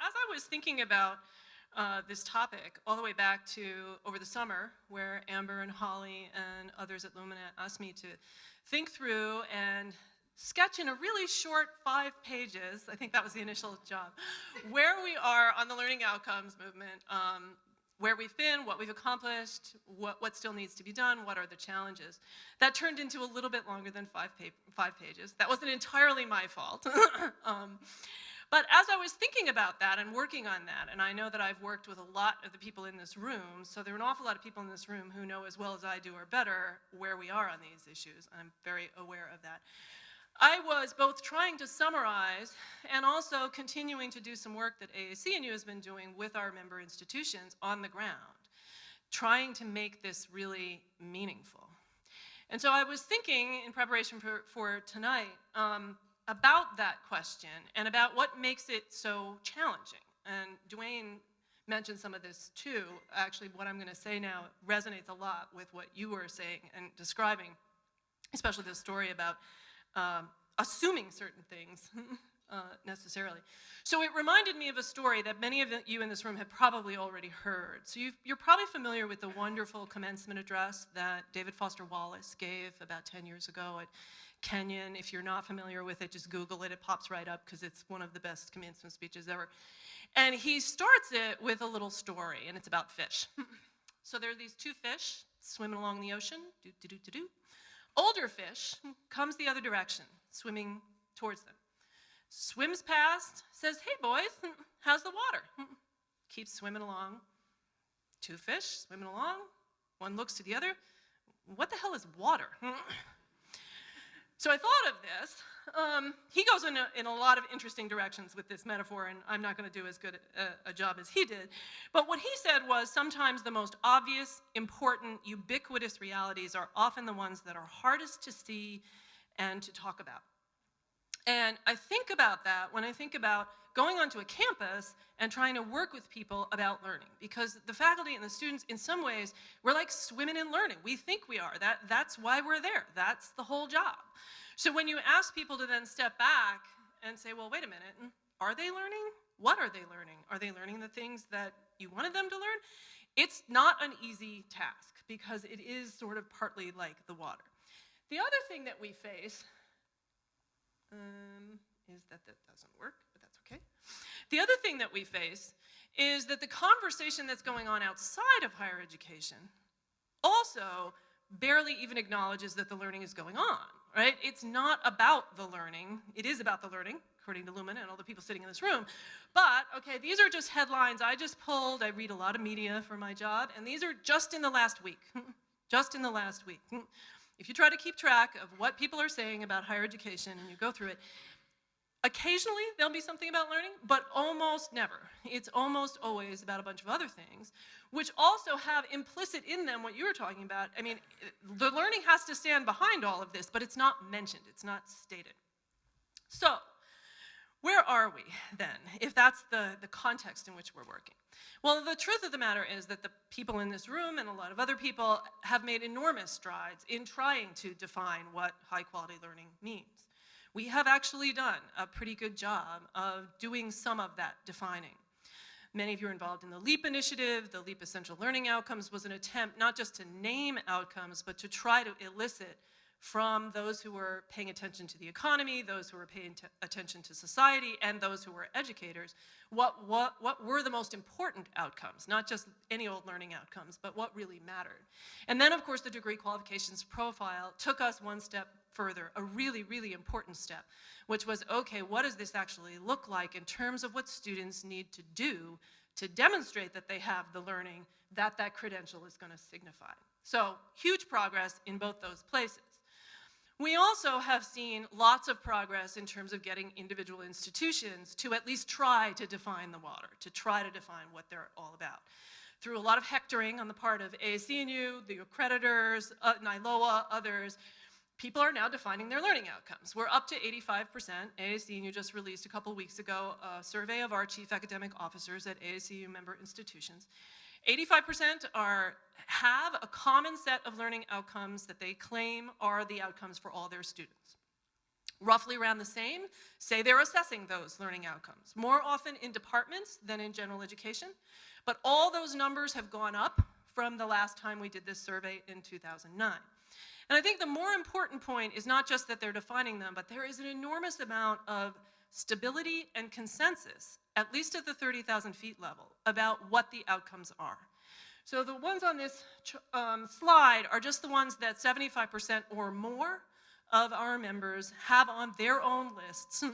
as I was thinking about this topic all the way back to over the summer, where Amber and Holly and others at Lumina asked me to think through and sketch in a really short 5 pages, I think that was the initial job, where we are on the learning outcomes movement, where we've been, what we've accomplished, what still needs to be done, what are the challenges. That turned into a little bit longer than 5 pages. That wasn't entirely my fault. But as I was thinking about that and working on that, and I know that I've worked with a lot of the people in this room, so there are an awful lot of people in this room who know as well as I do or better where we are on these issues, and I'm very aware of that. I was both trying to summarize and also continuing to do some work that AAC&U has been doing with our member institutions on the ground, trying to make this really meaningful. And so I was thinking in preparation for tonight about that question and about what makes it so challenging. And Dwayne mentioned some of this too. Actually, what I'm going to say now resonates a lot with what you were saying and describing, especially this story about assuming certain things necessarily. So it reminded me of a story that many of you in this room have probably already heard. So you're probably familiar with the wonderful commencement address that David Foster Wallace gave about 10 years ago at Kenyon. If you're not familiar with it, just Google it. It pops right up because it's one of the best commencement speeches ever. And he starts it with a little story, and it's about fish. So there are these 2 fish swimming along the ocean. Do-do-do-do-do. Older fish comes the other direction, swimming towards them. Swims past, says, "Hey boys, how's the water?" Keeps swimming along. 2 fish swimming along. One looks to the other. What the hell is water? So I thought of this. He goes in a lot of interesting directions with this metaphor, and I'm not going to do as good a job as he did. But what he said was sometimes the most obvious, important, ubiquitous realities are often the ones that are hardest to see and to talk about. And I think about that when I think about going onto a campus and trying to work with people about learning. Because the faculty and the students, in some ways, we're like swimming in learning. We think we are. That's why we're there. That's the whole job. So when you ask people to then step back and say, well, wait a minute, are they learning? What are they learning? Are they learning the things that you wanted them to learn? It's not an easy task because it is sort of partly like the water. The other thing that we face is that doesn't work, but that's okay. The other thing that we face is that the conversation that's going on outside of higher education also barely even acknowledges that the learning is going on, right? It's not about the learning. It is about the learning, according to Lumina and all the people sitting in this room. But, okay, these are just headlines I just pulled. I read a lot of media for my job, and these are just in the last week. Just in the last week. If you try to keep track of what people are saying about higher education and you go through it, occasionally there'll be something about learning, but almost never. It's almost always about a bunch of other things, which also have implicit in them what you were talking about. I mean, the learning has to stand behind all of this, but it's not mentioned, it's not stated. So, where are we then, if that's the context in which we're working? Well, the truth of the matter is that the people in this room and a lot of other people have made enormous strides in trying to define what high-quality learning means. We have actually done a pretty good job of doing some of that defining. Many of you are involved in the LEAP initiative. The LEAP Essential Learning Outcomes was an attempt not just to name outcomes, but to try to elicit from those who were paying attention to the economy, those who were paying attention to society, and those who were educators, what were the most important outcomes, not just any old learning outcomes, but what really mattered. And then, of course, the degree qualifications profile took us one step further, a really, really important step, which was, okay, what does this actually look like in terms of what students need to do to demonstrate that they have the learning that that credential is going to signify. So, huge progress in both those places. We also have seen lots of progress in terms of getting individual institutions to at least try to define the water, to try to define what they're all about. Through a lot of hectoring on the part of AAC&U, the accreditors, NILOA, others, people are now defining their learning outcomes. We're up to 85%. AAC&U just released a couple weeks ago a survey of our chief academic officers at AAC&U member institutions. 85% have a common set of learning outcomes that they claim are the outcomes for all their students. roughly around the same, say they're assessing those learning outcomes, more often in departments than in general education. But all those numbers have gone up from the last time we did this survey in 2009. And I think the more important point is not just that they're defining them, but there is an enormous amount of stability and consensus, at least at the 30,000 feet level, about what the outcomes are. So the ones on this slide are just the ones that 75% or more of our members have on their own lists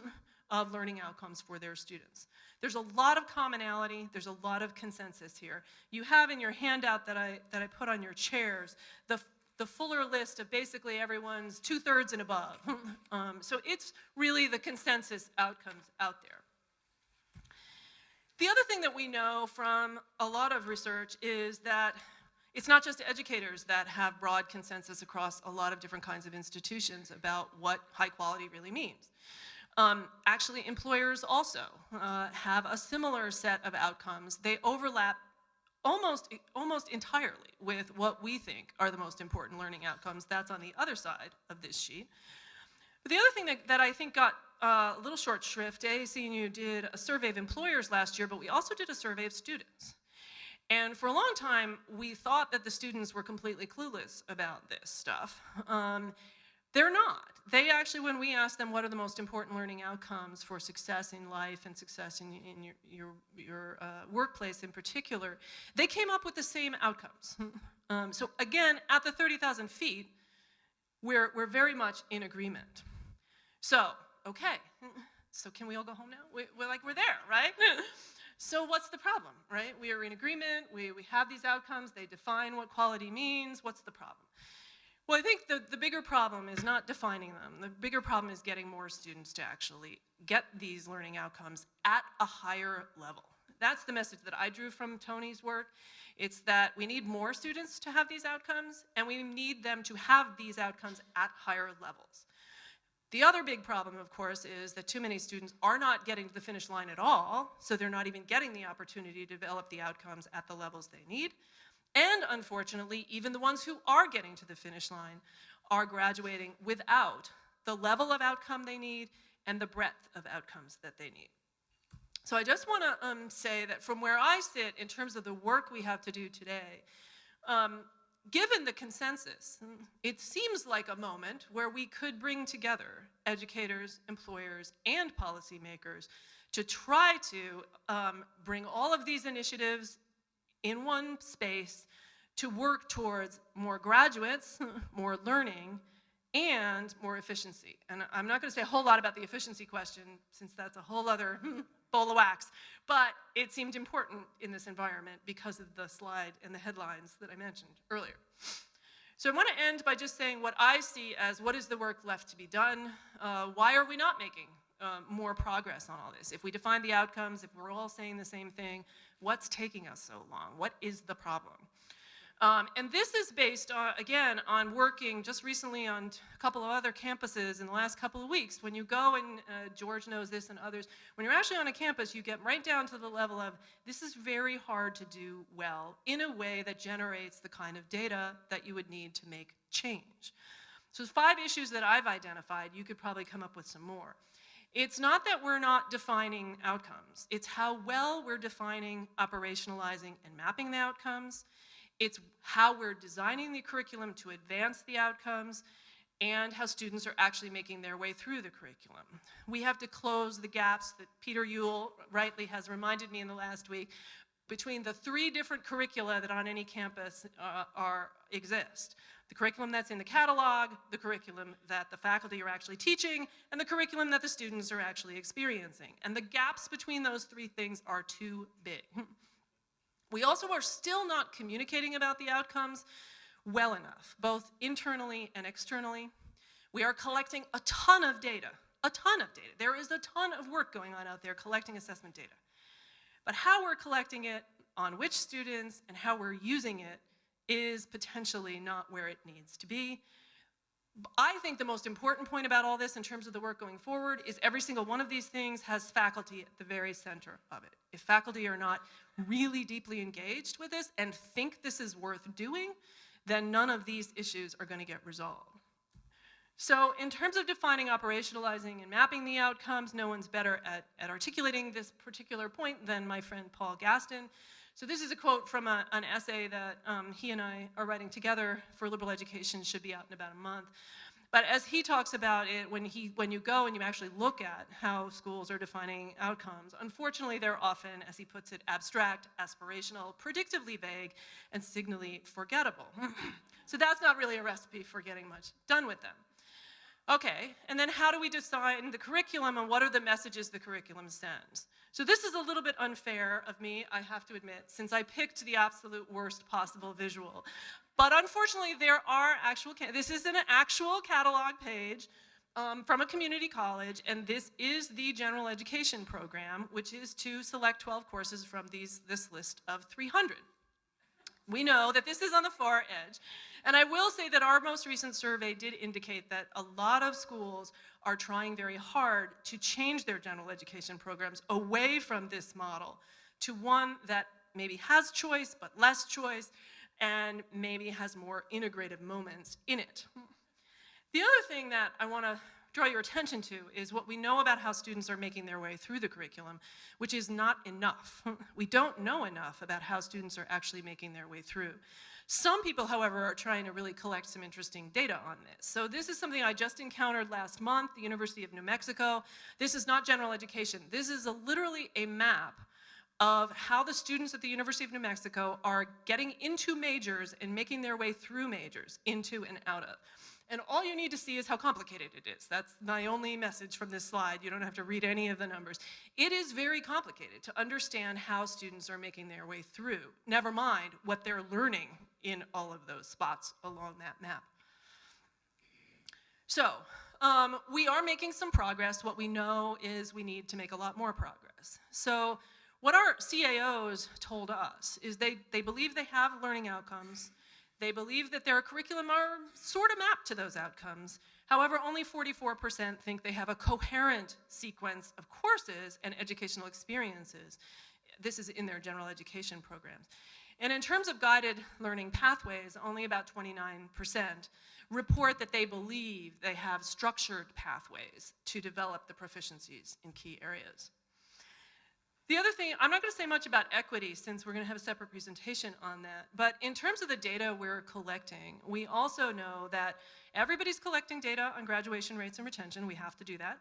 of learning outcomes for their students. There's a lot of commonality, there's a lot of consensus here. You have in your handout that I put on your chairs the fuller list of basically everyone's 2/3 and above. So it's really the consensus outcomes out there. The other thing that we know from a lot of research is that it's not just educators that have broad consensus across a lot of different kinds of institutions about what high quality really means. Actually, employers also have a similar set of outcomes. They overlap almost entirely with what we think are the most important learning outcomes. That's on the other side of this sheet. But the other thing that I think got a little short shrift, AAC&U did a survey of employers last year, but we also did a survey of students. And for a long time, we thought that the students were completely clueless about this stuff. They're not. They actually, when we asked them what are the most important learning outcomes for success in life and success in your workplace in particular, they came up with the same outcomes. So again, at the 30,000 feet, we're very much in agreement. So, okay, so can we all go home now? We're there, right? So what's the problem, right? We are in agreement, we have these outcomes, they define what quality means, what's the problem? Well, I think the bigger problem is not defining them. The bigger problem is getting more students to actually get these learning outcomes at a higher level. That's the message that I drew from Tony's work. It's that we need more students to have these outcomes, and we need them to have these outcomes at higher levels. The other big problem, of course, is that too many students are not getting to the finish line at all, so they're not even getting the opportunity to develop the outcomes at the levels they need. And unfortunately, even the ones who are getting to the finish line are graduating without the level of outcome they need and the breadth of outcomes that they need. So I just want to say that from where I sit in terms of the work we have to do today, given the consensus, it seems like a moment where we could bring together educators, employers, and policymakers to try to bring all of these initiatives in one space to work towards more graduates, more learning, and more efficiency. And I'm not going to say a whole lot about the efficiency question, since that's a whole other bowl of wax, but it seemed important in this environment because of the slide and the headlines that I mentioned earlier. So I want to end by just saying what I see as what is the work left to be done? Why are we not making more progress on all this? If we define the outcomes, if we're all saying the same thing, what's taking us so long? What is the problem? And this is based, again, on working just recently on a couple of other campuses in the last couple of weeks. When you go, and George knows this and others, when you're actually on a campus, you get right down to the level of, this is very hard to do well in a way that generates the kind of data that you would need to make change. So there's 5 issues that I've identified. You could probably come up with some more. It's not that we're not defining outcomes. It's how well we're defining, operationalizing, and mapping the outcomes. It's how we're designing the curriculum to advance the outcomes, and how students are actually making their way through the curriculum. We have to close the gaps that Peter Ewell rightly has reminded me in the last week between the 3 different curricula that on any campus exist. The curriculum that's in the catalog, the curriculum that the faculty are actually teaching, and the curriculum that the students are actually experiencing. And the gaps between those 3 things are too big. We also are still not communicating about the outcomes well enough, both internally and externally. We are collecting a ton of data, a ton of data. There is a ton of work going on out there collecting assessment data. But how we're collecting it, on which students, and how we're using it is potentially not where it needs to be. I think the most important point about all this in terms of the work going forward is every single one of these things has faculty at the very center of it. If faculty are not really deeply engaged with this and think this is worth doing, then none of these issues are going to get resolved. So in terms of defining, operationalizing, and mapping the outcomes, no one's better at articulating this particular point than my friend Paul Gaston. So this is a quote from an essay that he and I are writing together for Liberal Education, should be out in about a month. But as he talks about it, when you go and you actually look at how schools are defining outcomes, unfortunately they're often, as he puts it, abstract, aspirational, predictably vague, and signally forgettable. So that's not really a recipe for getting much done with them. Okay, and then how do we design the curriculum, and what are the messages the curriculum sends? So this is a little bit unfair of me, I have to admit, since I picked the absolute worst possible visual. But unfortunately, there are this is an actual catalog page from a community college, and this is the general education program, which is to select 12 courses from this list of 300. We know that this is on the far edge. And I will say that our most recent survey did indicate that a lot of schools are trying very hard to change their general education programs away from this model to one that maybe has choice, but less choice, and maybe has more integrative moments in it. The other thing that I want to draw your attention to is what we know about how students are making their way through the curriculum, which is not enough. We don't know enough about how students are actually making their way through. Some people, however, are trying to really collect some interesting data on this. So this is something I just encountered last month, the University of New Mexico. This is not general education. This is literally a map of how the students at the University of New Mexico are getting into majors and making their way through majors, into and out of. And all you need to see is how complicated it is. That's my only message from this slide. You don't have to read any of the numbers. It is very complicated to understand how students are making their way through, never mind what they're learning in all of those spots along that map. So, we are making some progress. What we know is we need to make a lot more progress. So, what our CAOs told us is they believe they have learning outcomes. They believe that their curriculum are sort of mapped to those outcomes. However, only 44% think they have a coherent sequence of courses and educational experiences. This is in their general education programs. And in terms of guided learning pathways, only about 29% report that they believe they have structured pathways to develop the proficiencies in key areas. The other thing, I'm not going to say much about equity since we're going to have a separate presentation on that, but in terms of the data we're collecting, we also know that everybody's collecting data on graduation rates and retention. We have to do that.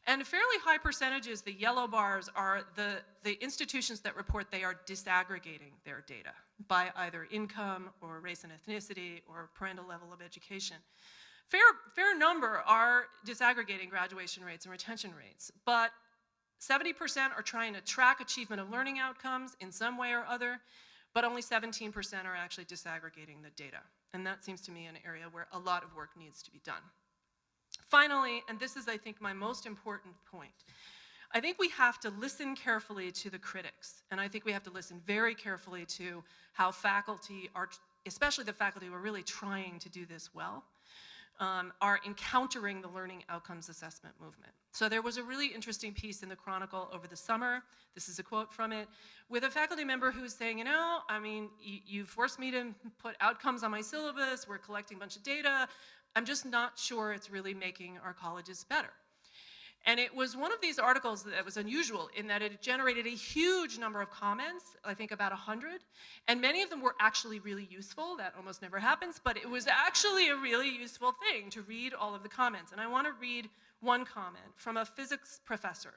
And fairly high percentages, the yellow bars, are the institutions that report they are disaggregating their data by either income or race and ethnicity or parental level of education. Fair number are disaggregating graduation rates and retention rates, but 70% are trying to track achievement of learning outcomes in some way or other, but only 17% are actually disaggregating the data. And that seems to me an area where a lot of work needs to be done. Finally, and this is, I think, my most important point, I think we have to listen carefully to the critics, and I think we have to listen very carefully to how faculty are, especially the faculty who are really trying to do this well, are encountering the learning outcomes assessment movement. So there was a really interesting piece in the Chronicle over the summer, this is a quote from it, with a faculty member who was saying, you know, I mean, you forced me to put outcomes on my syllabus, we're collecting a bunch of data, I'm just not sure it's really making our colleges better. And it was one of these articles that was unusual in that it generated a huge number of comments, I think about 100, and many of them were actually really useful. That almost never happens, but it was actually a really useful thing to read all of the comments. And I want to read one comment from a physics professor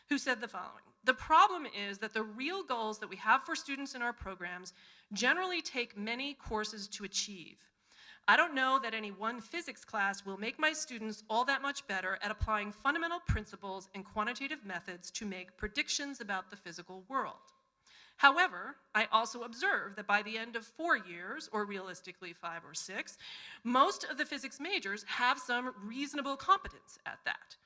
who said the following: "The problem is that the real goals that we have for students in our programs generally take many courses to achieve. I don't know that any one physics class will make my students all that much better at applying fundamental principles and quantitative methods to make predictions about the physical world. However, I also observe that by the end of 4 years, or realistically 5 or 6, most of the physics majors have some reasonable competence at that.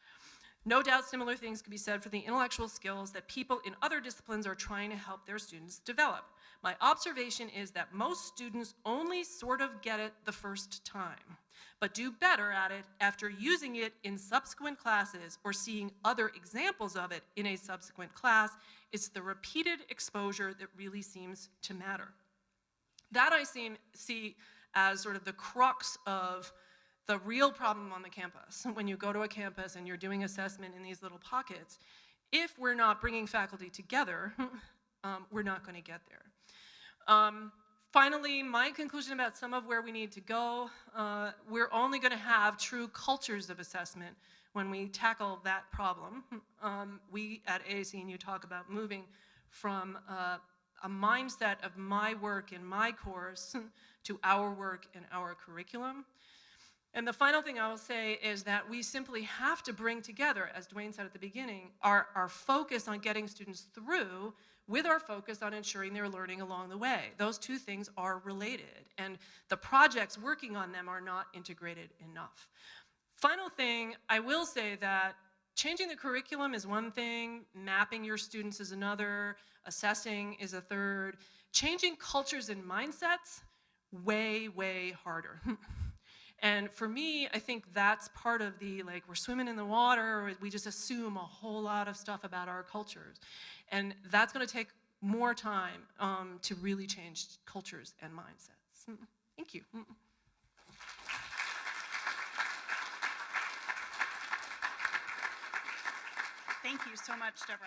No doubt similar things can be said for the intellectual skills that people in other disciplines are trying to help their students develop. My observation is that most students only sort of get it the first time, but do better at it after using it in subsequent classes or seeing other examples of it in a subsequent class. It's the repeated exposure that really seems to matter." That I see as sort of the crux of the real problem on the campus, when you go to a campus and you're doing assessment in these little pockets, if we're not bringing faculty together, we're not going to get there. Finally, my conclusion about some of where we need to go, we're only going to have true cultures of assessment when we tackle that problem. We at AAC&U talk about moving from a mindset of my work in my course to our work in our curriculum. And the final thing I will say is that we simply have to bring together, as Dwayne said at the beginning, our focus on getting students through with our focus on ensuring they're learning along the way. Those two things are related, and the projects working on them are not integrated enough. Final thing, I will say that changing the curriculum is one thing, mapping your students is another, assessing is a third. Changing cultures and mindsets, way, way harder. And for me, I think that's part of the, like, we're swimming in the water, or we just assume a whole lot of stuff about our cultures. And that's going to take more time to really change cultures and mindsets. Thank you. Thank you so much, Deborah.